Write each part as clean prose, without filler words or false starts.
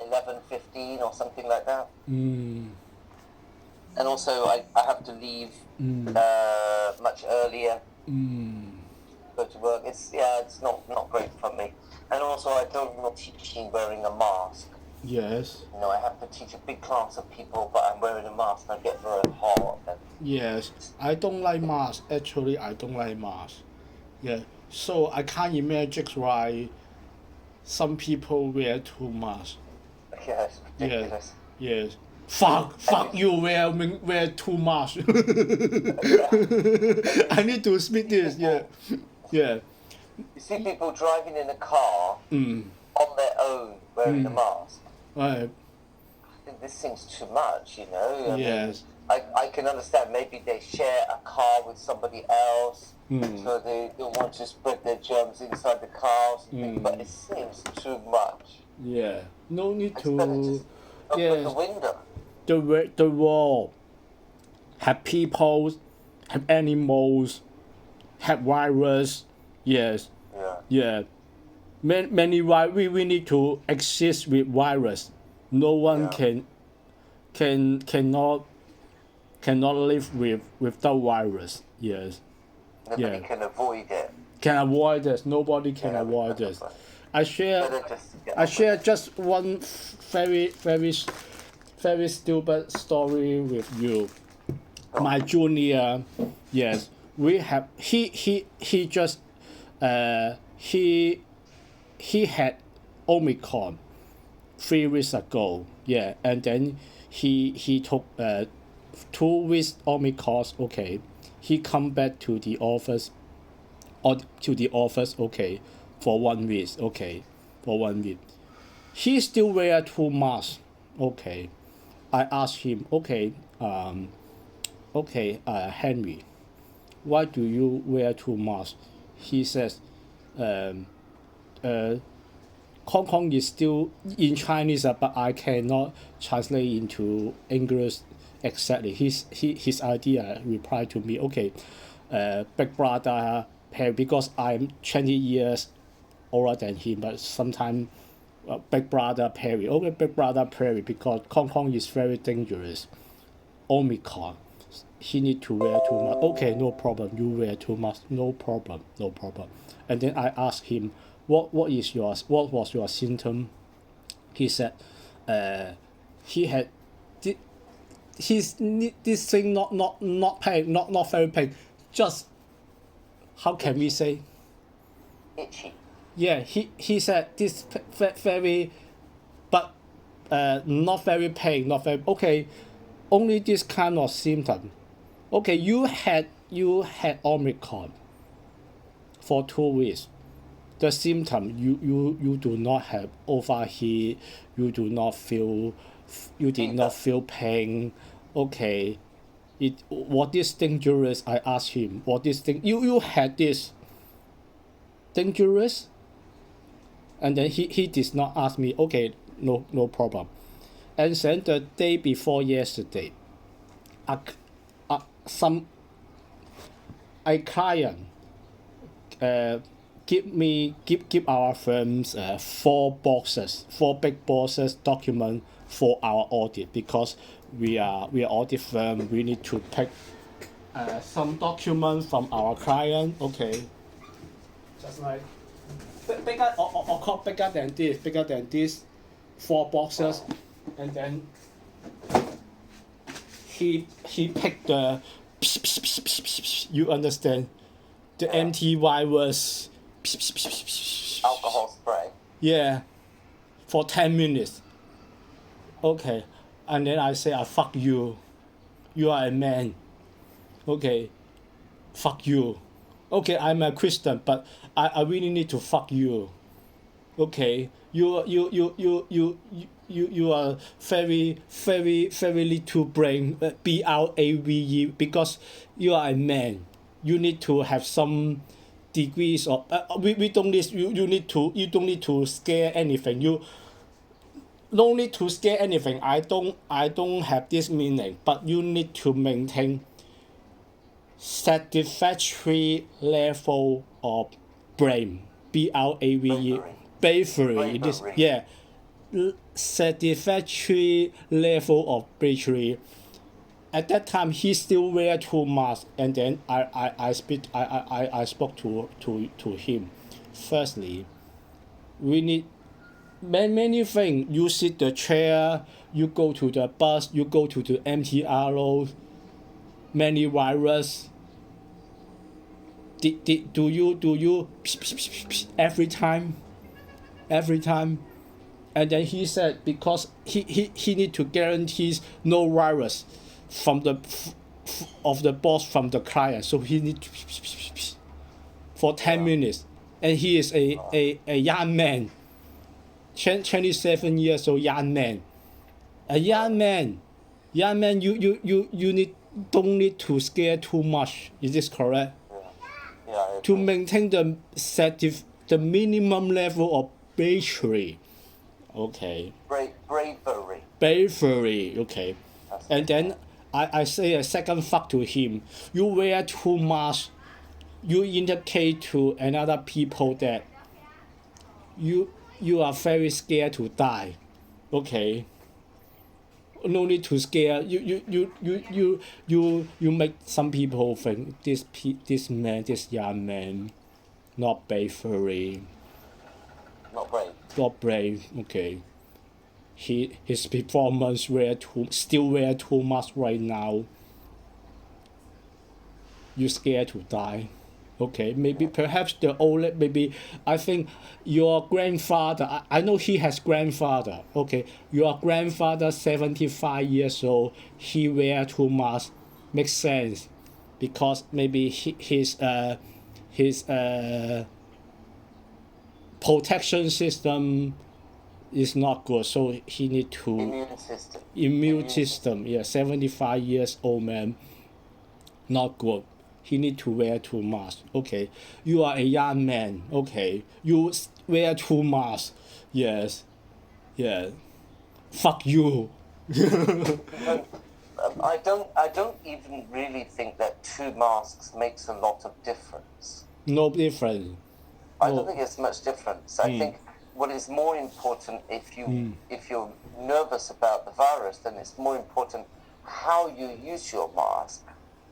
11:15 or something like that. Mm. And also I have to leave much earlier. Go to work. It's not great for me. And also I don't like teaching wearing a mask. Yes. I have to teach a big class of people, but I'm wearing a mask and I get very hot. And Yes. I don't like masks. Actually, I don't like masks. Yeah. So I can't imagine why some people wear two masks. yeah, it's Yes. ridiculous. Yes. Fuck you, wear two masks. I need to speak this. Yeah. Yeah. You see people driving in a car on their own wearing a mask. Right. I think this seems too much, I Yes. mean, I can understand maybe they share a car with somebody else, so they don't want to spread their germs inside the car or something, but it seems too much. Yeah. No need It's better to. just open the window. The world have people, have animals, have virus. Yes. Yeah. Yeah. Many we need to exist with virus. No one cannot live without virus. Yes. Nobody can avoid it. Can avoid this. Nobody can avoid this. I share just one very stupid story with you. My junior, yes, we have he just he had Omicron 3 weeks ago. Yeah, and then he took 2 weeks Omicron. Okay, he come back to the office. Okay, for 1 week. Okay, for 1 week. He still wear two masks. Okay, I asked him. Okay, Henry, why do you wear two masks? He says, Hong Kong is still in Chinese, but I cannot translate into English exactly. His idea replied to me, okay, Big Brother, because I'm 20 years older than him, but sometimes Big Brother Perry. Okay, Big Brother Perry, because Hong Kong is very dangerous. Omicron. He need to wear two masks. Okay, no problem. You wear two masks. No problem. And then I asked him, what was your symptom? He said, he had this thing not pain, not very pain. Just how can we say? Itchy. Yeah, he said this very, but not very pain, not very okay. Only this kind of symptom. Okay, you had Omicron for 2 weeks. The symptom you do not have overheat. You did not feel pain. Okay, what is dangerous? I asked him. What is you had this dangerous? And then he did not ask me. Okay, no problem. And then the day before yesterday, a client give our firms 4 big boxes document for our audit, because we are audit firm. We need to take some document from our client. Okay, just like bigger or bigger than this 4 boxes, and then he picked the you understand the antivirus alcohol spray. Yeah, for 10 minutes. Okay, and then I say, fuck you. You are a man. Okay, fuck you. Okay, I'm a Christian, but I really need to fuck you. Okay, you are very little brain, BRAVE, because you are a man. You need to have some degrees of we don't need you don't need to scare anything. You don't need to scare anything. I don't have this meaning, but you need to maintain satisfactory level of brain, BRAVE, bravery. It is, yeah, satisfactory level of battery. At that time, he still wear 2 masks, and then I spoke to him. Firstly, we need many things. You sit the chair, you go to the bus, you go to the MTRO, many virus. Do you every time? And then he said because he need to guarantee no virus from of the boss from the client, so he need to for 10 minutes, and he is a young man, 27 years old young man, a young man, you don't need to scare too much. Is this correct? Yeah, To maintain the minimum level of battery. Okay. Bravery. Okay. And then I say a second fact to him. You wear 2 masks. You indicate to another people that you are very scared to die. Okay. No need to scare. You make some people think this young man not bravery. Not brave. Okay. His performance still wear 2 masks right now. You scared to die. Okay, maybe perhaps the old, maybe I think your grandfather, I know he has grandfather. Okay, your grandfather 75 years old, he wear 2 masks, makes sense, because maybe his protection system is not good, so he need to immune system. Yeah, 75 years old man, not good. He need to wear 2 masks. Okay, you are a young man. Okay, you wear 2 masks. Yes, yeah. Fuck you. I don't even really think that 2 masks makes a lot of difference. No difference. I don't think it's much difference. I think what is more important, if you're nervous about the virus, then it's more important how you use your mask.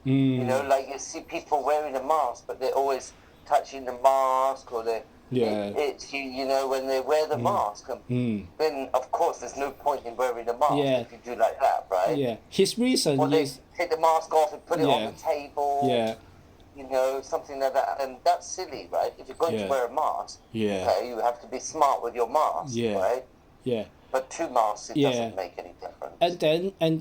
You know, like you see people wearing a mask, but they're always touching the mask, or it's you know, when they wear the mask. Then of course there's no point in wearing a mask if you do like that, right? Yeah. His reason or they is take the mask off and put it on the table. Yeah. You know, something like that, and that's silly, right? If you're going to wear a mask, okay, you have to be smart with your mask, right? Yeah. But 2 masks, it doesn't make any difference. And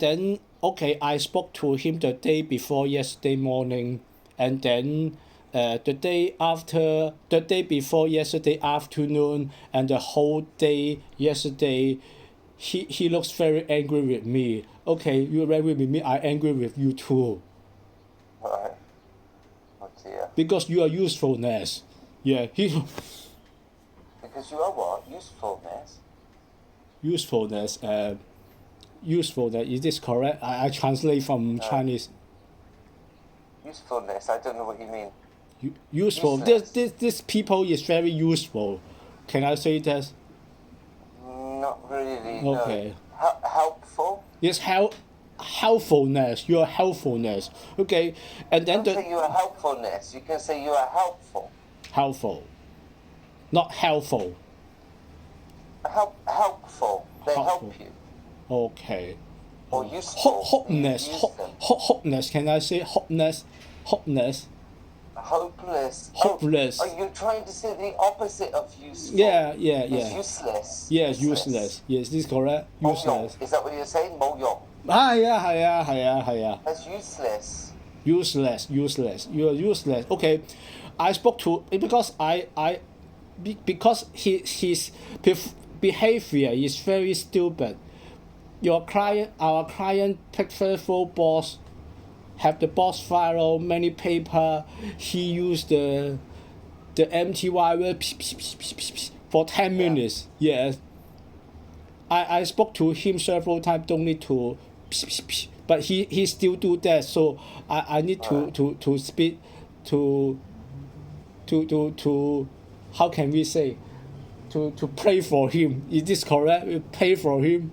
then, okay, I spoke to him the day before yesterday morning, and then the day before yesterday afternoon, and the whole day yesterday, he looks very angry with me. Okay, you're angry with me, I'm angry with you too. Right. Oh dear. Because you are usefulness. Yeah, Because you are what? Usefulness? Usefulness, is this correct? I translate from Chinese. Usefulness, I don't know what you mean. Useful. This people is very useful. Can I say that? Not really. Okay. No. Helpful? Yes, helpfulness. Your helpfulness. Okay, and then Don't say you are helpfulness. You can say you are helpful. Helpful, not helpful. Helpful. They help you. Okay. Or useful. Hopeless. Can I say hopeless? Hopeless. Hopeless. Are you trying to say the opposite of useful? Yeah. It's useless. Yes, useless. Yes, this is correct. Useless. Is that what you're saying? 冇用. 係啊。 That's useless. Useless. You are useless. Okay, I spoke to because because his behavior is very stupid. Our client preferable boss have the boss file, many paper. He used the empty wire for 10 minutes. Yes. I spoke to him several times. Don't need to, but he still do that. So I need to speak to how can we say, to pray for him. Is this correct? We pray for him.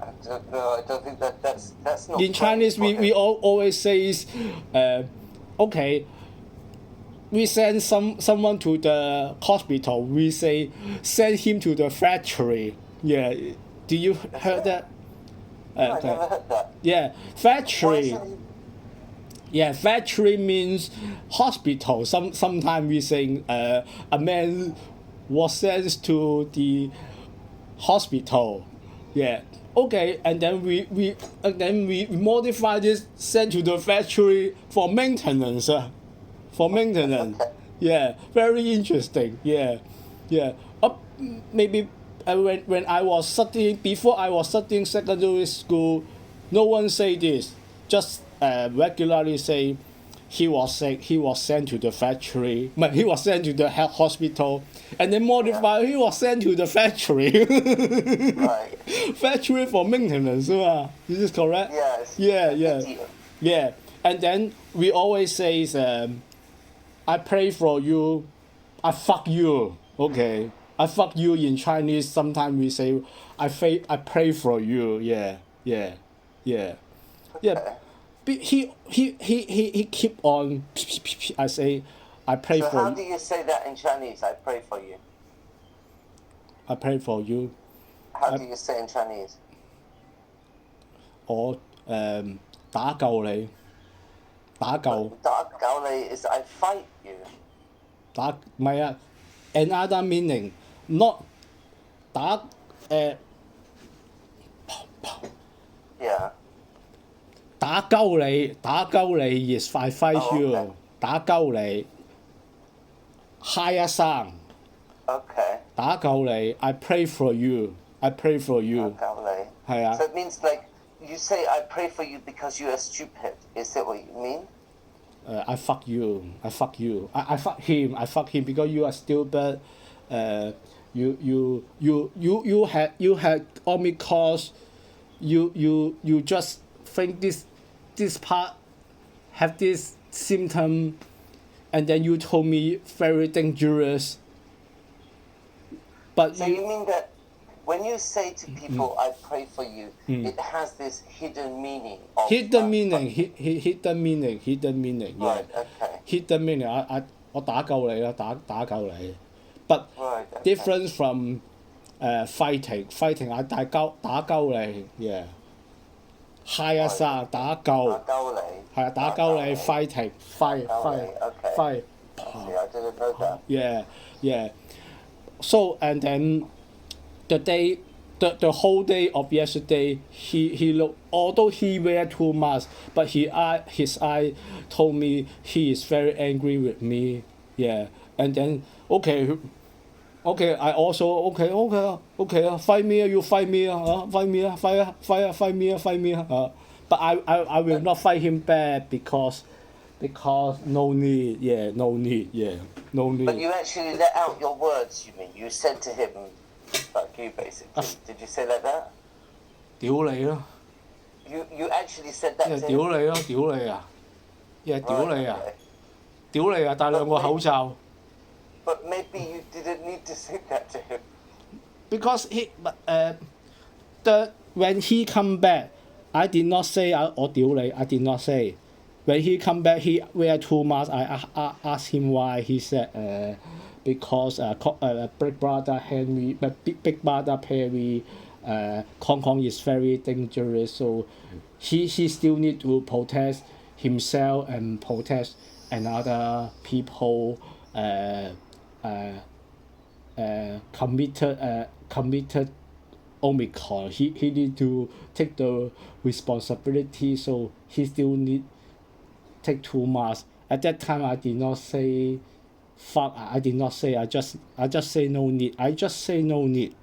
I don't know. I don't think that's not. In Chinese, we always say is, okay. We send someone to the hospital. We say send him to the factory. Yeah, do you heard that? No, I never heard that. Yeah, factory. Yeah, factory means hospital. Sometimes we say a man was sent to the hospital. Yeah. Okay, and then we modify this, sent to the factory for maintenance. For maintenance. Okay. Yeah, very interesting. Yeah. Maybe when I was studying, before I was studying secondary school, no one say this. Just regularly say he was sick, he was sent to the factory, but he was sent to the hospital, and then modify, he was sent to the factory. Right. Factory for maintenance, is this correct? Yes. Yeah. And then we always say, I pray for you, I fuck you. Okay. I fuck you in Chinese. Sometimes we say, I pray for you. Yeah. Okay. He keep on. I say, I pray So for how you. do you say that in Chinese? I pray for you. I pray for you. How do you say in Chinese? 我打救你，打救 is I fight you. 打唔係啊，another meaning not 打Yeah. 打鳩你 is I fight you， okay. 打鳩你，嗨一聲， Okay. 打鳩你 I pray for you，I pray for you， 係啊 So it means like you say I pray for you because you are stupid. Is that what you mean? I fuck you. I fuck him because you are stupid. You had Omicron. You just think this part have this symptom, and then you told me very dangerous. But So you mean that when you say to people I pray for you, it has this hidden meaning. Hidden meaning. Hidden meaning. Yeah. Right. Okay. Hidden meaning. 我打救你啦，打救你。But Right. Okay. different from fighting. Fighting 係打鳩你，yeah。嗨一聲打鳩，係啊打鳩你 fighting fight. Okay. See, I didn't know that. Yeah. So and then the whole day of yesterday he looked, although he wear 2 masks, but his eye told me he is very angry with me. Yeah. And then okay, I also okay, fight me, you fight me, fight me. But I will not fight him back because no need. But you actually let out your words, you mean? You said to him, fuck you, basically. Did you say like that? 屌你咯！ You actually said that to him? 屌你咯！屌你啊！屌你啊！ Okay. 屌你啊！戴兩個口罩。 But maybe you didn't need to say that to him. Because when he come back, I did not say 我屌你 I did not say. When he come back, he wear 2 masks. I asked him why. He said because big brother Henry, big brother Perry, Hong Kong is very dangerous. So he still need to protect himself and protect another people. Committed Omicron. He need to take the responsibility, so he still need take 2 masks. At that time I did not say fuck. I did not say. I just say no need. I just say no need.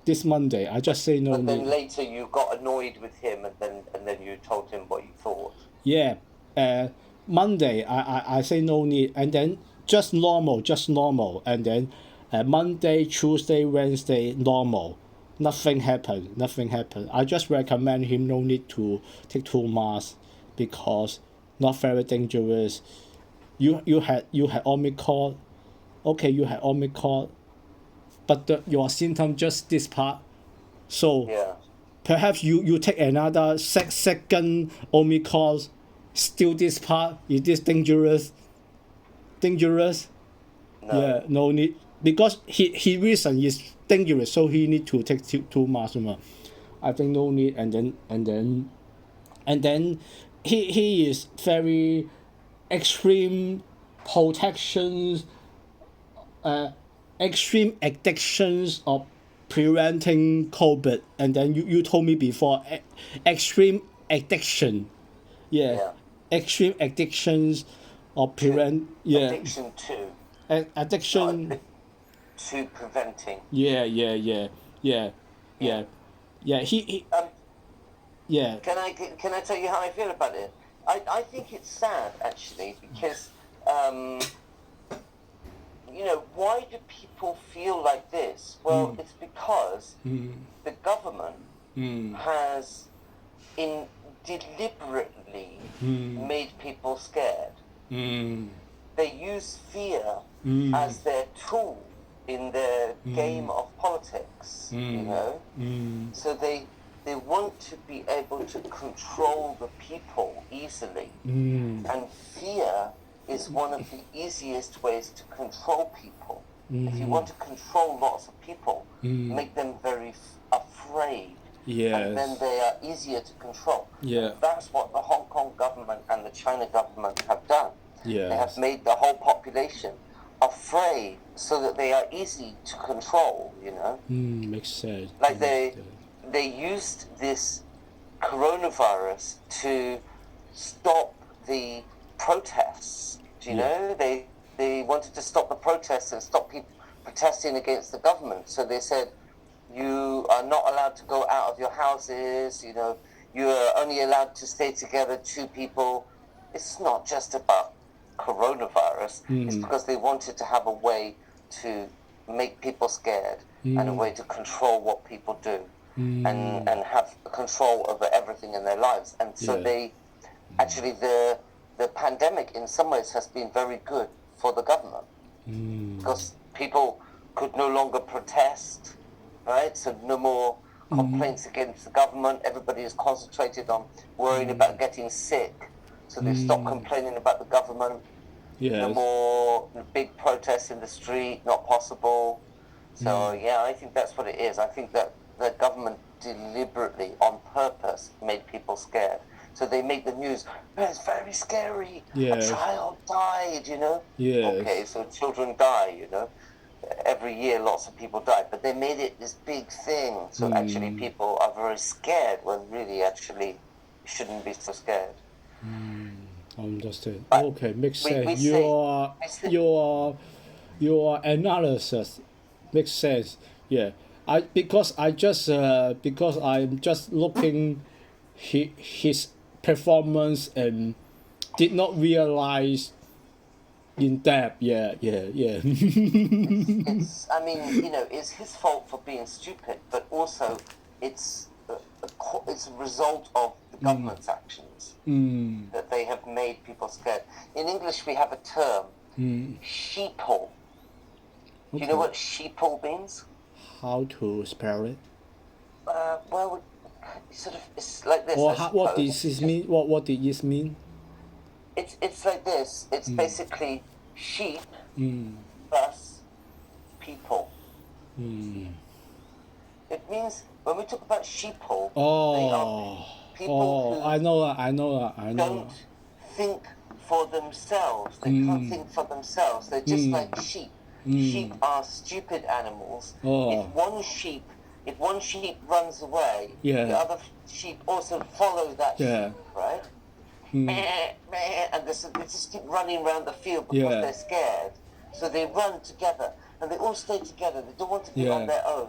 This Monday I just say no But need. then later you got annoyed with him and then you told him what you thought. Yeah. Monday I say no need, and then just normal, and then Monday, Tuesday, Wednesday normal. Nothing happened. I just recommend him no need to take 2 masks because not very dangerous. You had Omicron. Okay, you had Omicron. but your symptom just this part. So Yeah. perhaps you take another second Omicron, still this part. Is this dangerous? Dangerous? No. Yeah, no need, because he reason is dangerous, so he need to take two masks. I think no need, and then he is very extreme protections, extreme addictions of preventing COVID, and then you told me before extreme addiction, Yeah. extreme addictions of prevent, Addiction to. addiction. Not to preventing. Yeah. He yeah. Can I tell you how I feel about it? I think it's sad actually because why do people feel like this? Well, it's because the government has deliberately made people scared. They use fear as their tool in their game of politics, So they want to be able to control the people easily. And fear is one of the easiest ways to control people. If you want to control lots of people, make them very afraid. Yes. And then they are easier to control. Yeah. And that's what the Hong Kong government and the China government have done. Yes. They have made the whole population afraid so that they are easy to control, Makes sense. Like they used this coronavirus to stop the protests. Do you know? They wanted to stop the protests and stop people protesting against the government. So they said, you are not allowed to go out of your houses, you are only allowed to stay together 2 people. It's not just about coronavirus. It's because they wanted to have a way to make people scared and a way to control what people do and have control over everything in their lives. And so they actually, the pandemic in some ways has been very good for the government because people could no longer protest, right? So no more complaints against the government. Everybody is concentrated on worrying about getting sick. So they stopped complaining about the government. Yes. No more big protests in the street, not possible. So I think that's what it is. I think that the government deliberately, on purpose, made people scared. So they make the news, it's very scary. Yes. A child died, Yes. Okay, so children die, Every year lots of people die. But they made it this big thing. So actually people are very scared when really actually shouldn't be so scared. Understand. But Okay, makes sense. we Your analysis makes sense. Yeah, because I'm just looking his performance and did not realize in depth. Yeah. it's it's his fault for being stupid, but also it's a result of the government's actions that they have made people scared. In English, we have a term, sheeple. Do you know what sheeple means? How to spell it? Well, sort of, it's like this. Or what suppose. does this mean? What did this mean? It's like this. It's basically sheep plus people. It means when we talk about sheeple, they are people who I know. don't think for themselves. They can't think for themselves. They're just like sheep. Sheep are stupid animals. If one sheep runs away, the other sheep also follow that sheep, right? And they just keep running around the field because they're scared. So they run together and they all stay together. They don't want to be on their own.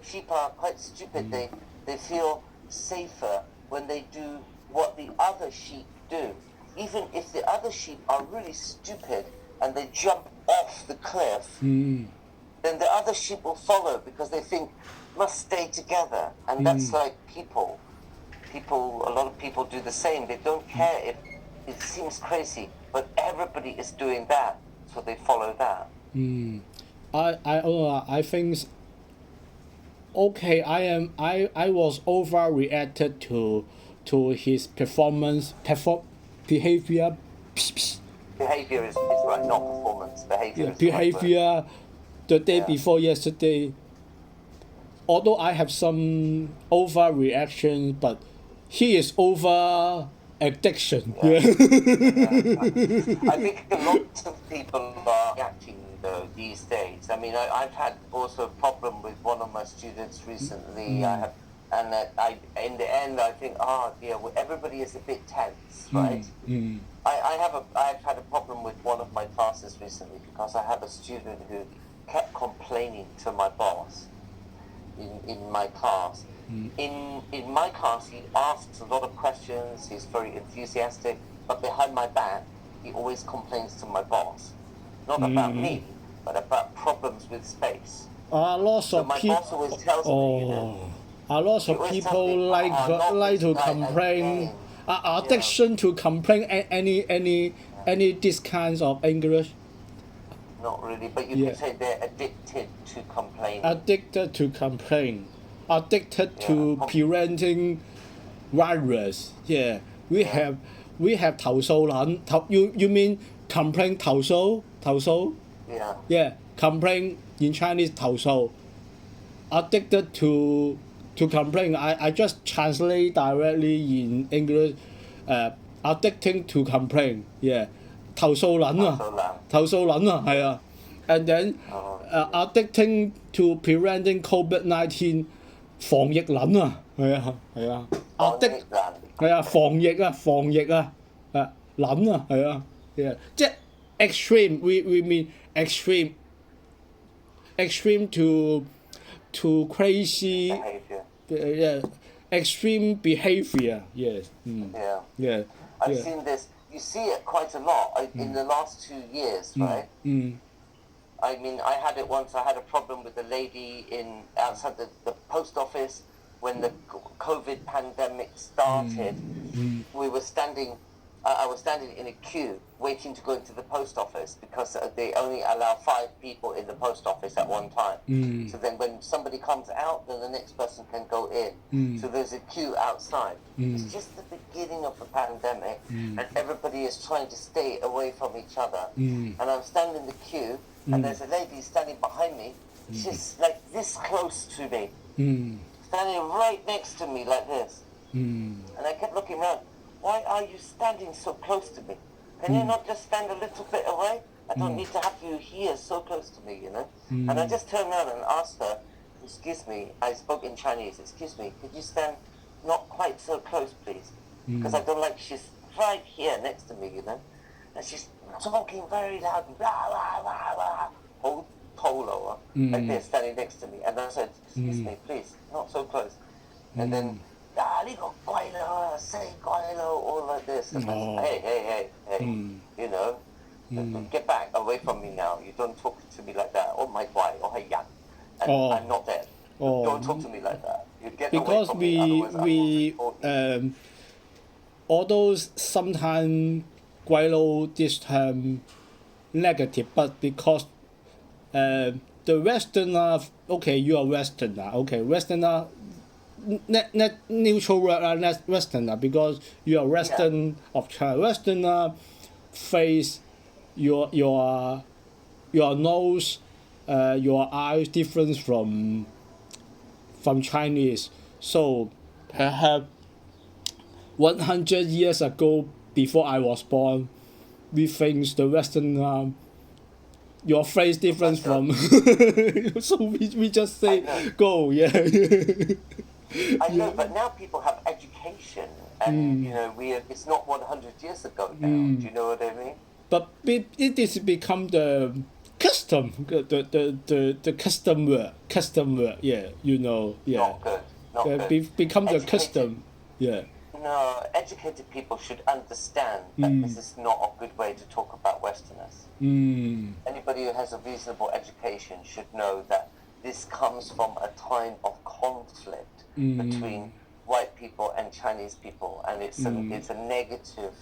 Sheep are quite stupid. They feel safer when they do what the other sheep do. Even if the other sheep are really stupid and they jump off the cliff, then the other sheep will follow because they think must stay together. And that's like people. A lot of people do the same. They don't care if it seems crazy, but everybody is doing that, so they follow that. I think okay, I was overreacted to his behavior. Behavior is right, not performance. Behavior Yeah, is the right word. behavior the day Yeah. before yesterday. Although I have some overreaction, but he is over addiction. Yeah. I think a lot of people are reacting though these days. I mean, I've had also a problem with one of my students recently. I have, and in the end, I think, oh dear, everybody is a bit tense, right? I've had a problem with one of my classes recently because I have a student who kept complaining to my boss in my class. In my class, he asks a lot of questions. He's very enthusiastic, but behind my back, he always complains to my boss, not about me, but about problems with space. Lots So of my boss always tells me, you know, lots he of always tells people me, not like this to guy complain. again. Addiction to complain. Any this kinds of English. Not really, but you Yeah. could say they're addicted to complaining. Addicted to complain. Addicted to preventing virus. Yeah. We have 投訴撚. You mean complain 投訴? Yeah. Yeah. Complain in Chinese 投訴. Addicted to complain. I just translate directly in English. Addicting to complain. Yeah. 投訴撚啊。投訴撚啊，係啊。And then addicting to preventing COVID-19 防疫撚啊，係啊係啊。addict 係啊防疫撚啊係啊，yeah 即係 extreme we mean extreme to crazy yeah extreme behavior yes yeah I've seen this. You see it quite a lot in the last 2 years, right? I mean, I had it once. I had a problem with a lady outside the post office when the COVID pandemic started. We were standing. I was standing in a queue waiting to go into the post office because they only allow 5 people in the post office at one time. So then when somebody comes out, then the next person can go in. So there's a queue outside. It's just the beginning of the pandemic and everybody is trying to stay away from each other. And I'm standing in the queue and there's a lady standing behind me. She's like this close to me. Standing right next to me like this. And I kept looking around. Why are you standing so close to me? Can you not just stand a little bit away? I don't need to have you here so close to me, you know? And I just turned around and asked her, excuse me, I spoke in Chinese, excuse me, could you stand not quite so close, please? Because I don't like, she's right here next to me, you know? And she's talking very loud, blah, blah, blah, blah, whole polo, like this, standing next to me. And I said, excuse me, please, not so close. And then, say all like this. And hey, you know, get back away from me now. You don't talk to me like that. Oh my God, oh hey yang. I'm not dead. Don't talk to me like that. You get because away from me. although sometimes Guaylo this term negative, but because the Westerner, okay, you are Westerner, okay, Westerner. Neutral word Westerner because you are Western of China. Westerner face your nose, your eyes different from Chinese. So perhaps 100 years ago, before I was born, we think the Western your face different from. So we just say go I know, but now people have education, and you know, it's not 100 years ago now. Do you know what I mean? But it is become the custom, the custom word. Yeah, you know, yeah. Not good. Become the custom. Yeah. No, educated people should understand that this is not a good way to talk about Westerners. Anybody who has a reasonable education should know that this comes from a time of conflict between white people and Chinese people, and it's a negative,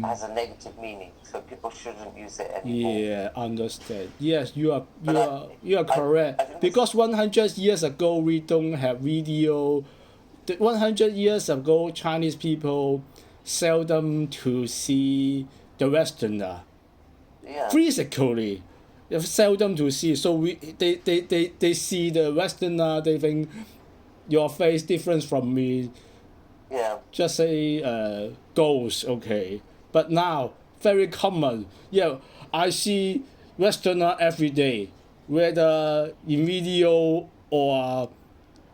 has a negative meaning. So people shouldn't use it anymore. Yeah, understand. Yes, you are But you are correct. I think Because 100 years ago we don't have video. 100 years ago, Chinese people seldom to see the Westerner yeah, physically. Seldom to see. So they see the Westerner. They think your face different from me. yeah, Just say goals, okay. But now very common. Yeah, I see Westerner every day, whether in video or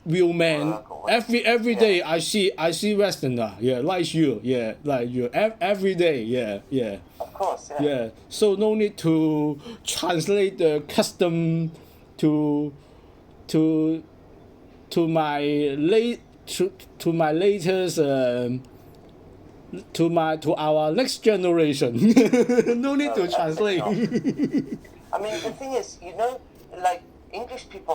real man. Work or what. Every day I see Westerner. Yeah, like you. Yeah, like you. Every day. Yeah, yeah. Of course, yeah. Yeah, so no need to translate the custom to to to my late to my latest to our next generation. No need to translate. I mean, the thing is, like English people